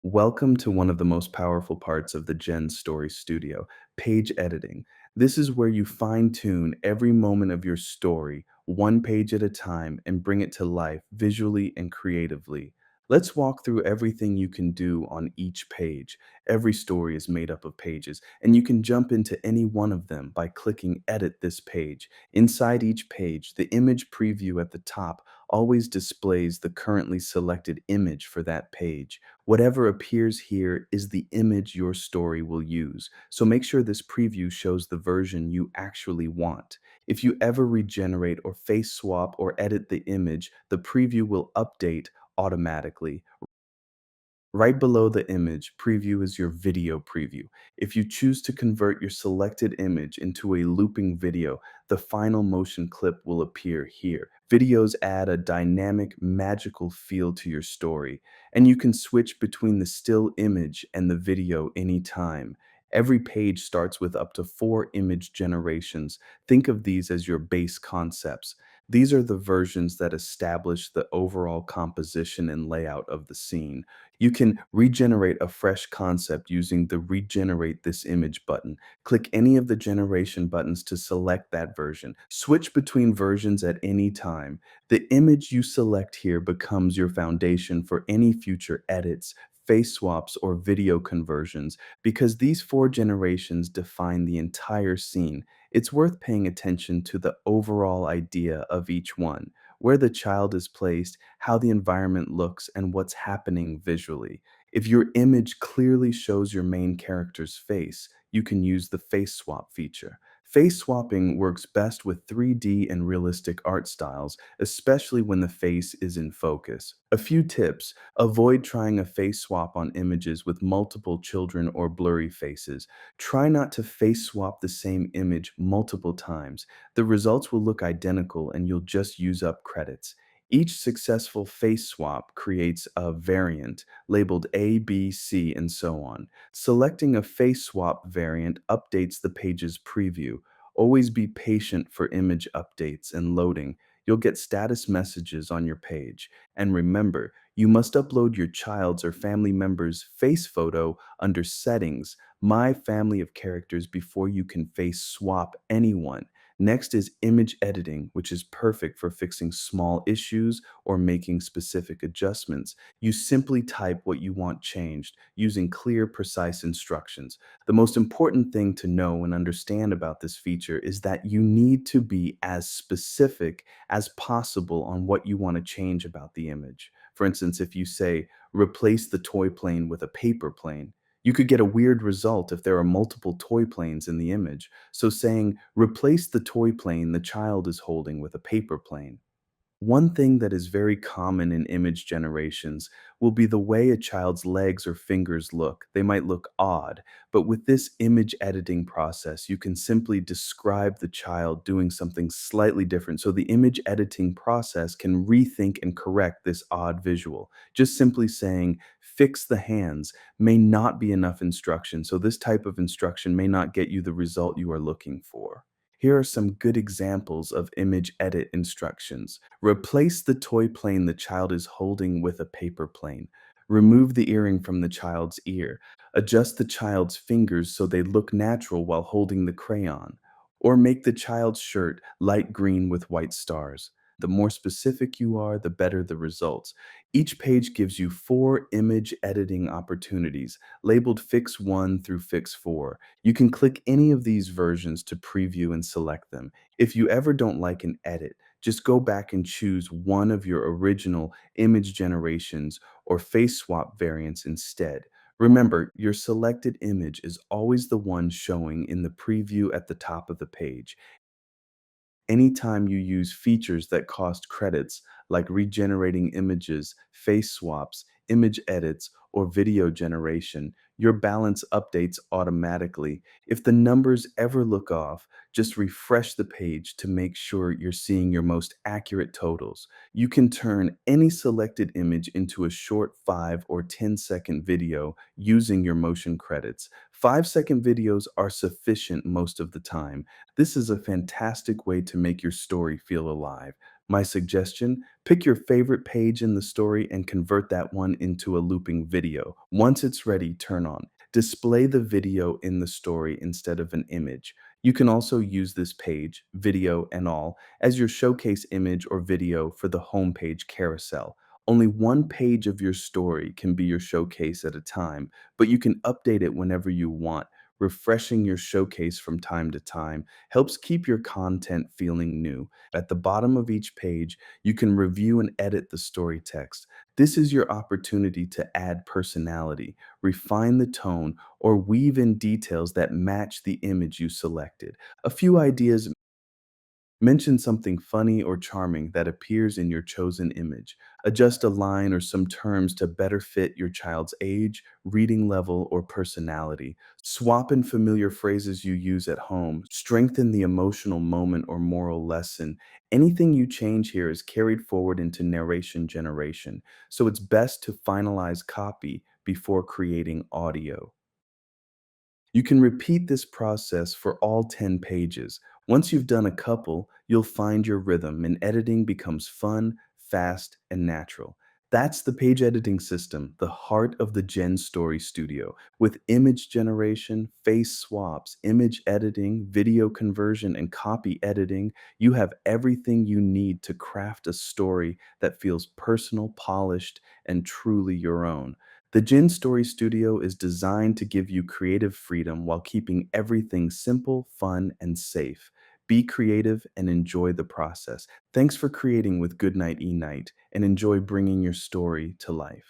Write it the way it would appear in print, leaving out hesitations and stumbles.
Welcome to one of the most powerful parts of the Gen Story Studio, page editing. This is where you fine tune every moment of your story, one page at a time, and bring it to life visually and creatively. Let's walk through everything you can do on each page. Every story is made up of pages, and you can jump into any one of them by clicking Edit this page. Inside each page, the image preview at the top always displays the currently selected image for that page. Whatever appears here is the image your story will use, so make sure this preview shows the version you actually want. If you ever regenerate or face swap or edit the image, the preview will update automatically. Right below the image preview is your video preview. If you choose to convert your selected image into a looping video, the final motion clip will appear here. Videos add a dynamic, magical feel to your story, and you can switch between the still image and the video anytime. Every page starts with up to 4 image generations. Think of these as your base concepts. These are the versions that establish the overall composition and layout of the scene. You can regenerate a fresh concept using the Regenerate this image button. Click any of the generation buttons to select that version. Switch between versions at any time. The image you select here becomes your foundation for any future edits, face swaps, or video conversions because these 4 generations define the entire scene. It's worth paying attention to the overall idea of each one, where the child is placed, how the environment looks, and what's happening visually. If your image clearly shows your main character's face, you can use the face swap feature. Face swapping works best with 3D and realistic art styles, especially when the face is in focus. A few tips: avoid trying a face swap on images with multiple children or blurry faces. Try not to face swap the same image multiple times. The results will look identical and you'll just use up credits. Each successful face swap creates a variant labeled A, B, C, and so on. Selecting a face swap variant updates the page's preview. Always be patient for image updates and loading. You'll get status messages on your page. And remember, you must upload your child's or family member's face photo under Settings, My Family of Characters before you can face swap anyone. Next is image editing, which is perfect for fixing small issues or making specific adjustments. You simply type what you want changed using clear, precise instructions. The most important thing to know and understand about this feature is that you need to be as specific as possible on what you want to change about the image. For instance, if you say, replace the toy plane with a paper plane, you could get a weird result if there are multiple toy planes in the image. So saying, replace the toy plane the child is holding with a paper plane. One thing that is very common in image generations will be the way a child's legs or fingers look. They might look odd, but with this image editing process, you can simply describe the child doing something slightly different. So the image editing process can rethink and correct this odd visual. Just simply saying, fix the hands may not be enough instruction. So this type of instruction may not get you the result you are looking for. Here are some good examples of image edit instructions. Replace the toy plane the child is holding with a paper plane. Remove the earring from the child's ear. Adjust the child's fingers so they look natural while holding the crayon. Or make the child's shirt light green with white stars. The more specific you are, the better the results. Each page gives you 4 image editing opportunities, labeled Fix 1 through Fix 4. You can click any of these versions to preview and select them. If you ever don't like an edit, just go back and choose one of your original image generations or face swap variants instead. Remember, your selected image is always the one showing in the preview at the top of the page. Anytime you use features that cost credits, like regenerating images, face swaps, image edits, or video generation, your balance updates automatically. If the numbers ever look off, just refresh the page to make sure you're seeing your most accurate totals. You can turn any selected image into a short 5 or 10-second video using your motion credits. 5-second videos are sufficient most of the time. This is a fantastic way to make your story feel alive. My suggestion: pick your favorite page in the story and convert that one into a looping video. Once it's ready, turn on. Display the video in the story instead of an image. You can also use this page, video and all, as your showcase image or video for the homepage carousel. Only one page of your story can be your showcase at a time, but you can update it whenever you want. Refreshing your showcase from time to time helps keep your content feeling new. At the bottom of each page, you can review and edit the story text. This is your opportunity to add personality, refine the tone, or weave in details that match the image you selected. A few ideas: mention something funny or charming that appears in your chosen image. Adjust a line or some terms to better fit your child's age, reading level, or personality. Swap in familiar phrases you use at home. Strengthen the emotional moment or moral lesson. Anything you change here is carried forward into narration generation, so it's best to finalize copy before creating audio. You can repeat this process for all 10 pages. Once you've done a couple, you'll find your rhythm and editing becomes fun, fast, and natural. That's the page editing system, the heart of the Gen Story Studio. With image generation, face swaps, image editing, video conversion, and copy editing, you have everything you need to craft a story that feels personal, polished, and truly your own. The Gin Story Studio is designed to give you creative freedom while keeping everything simple, fun, and safe. Be creative and enjoy the process. Thanks for creating with Goodnight eNight, and enjoy bringing your story to life.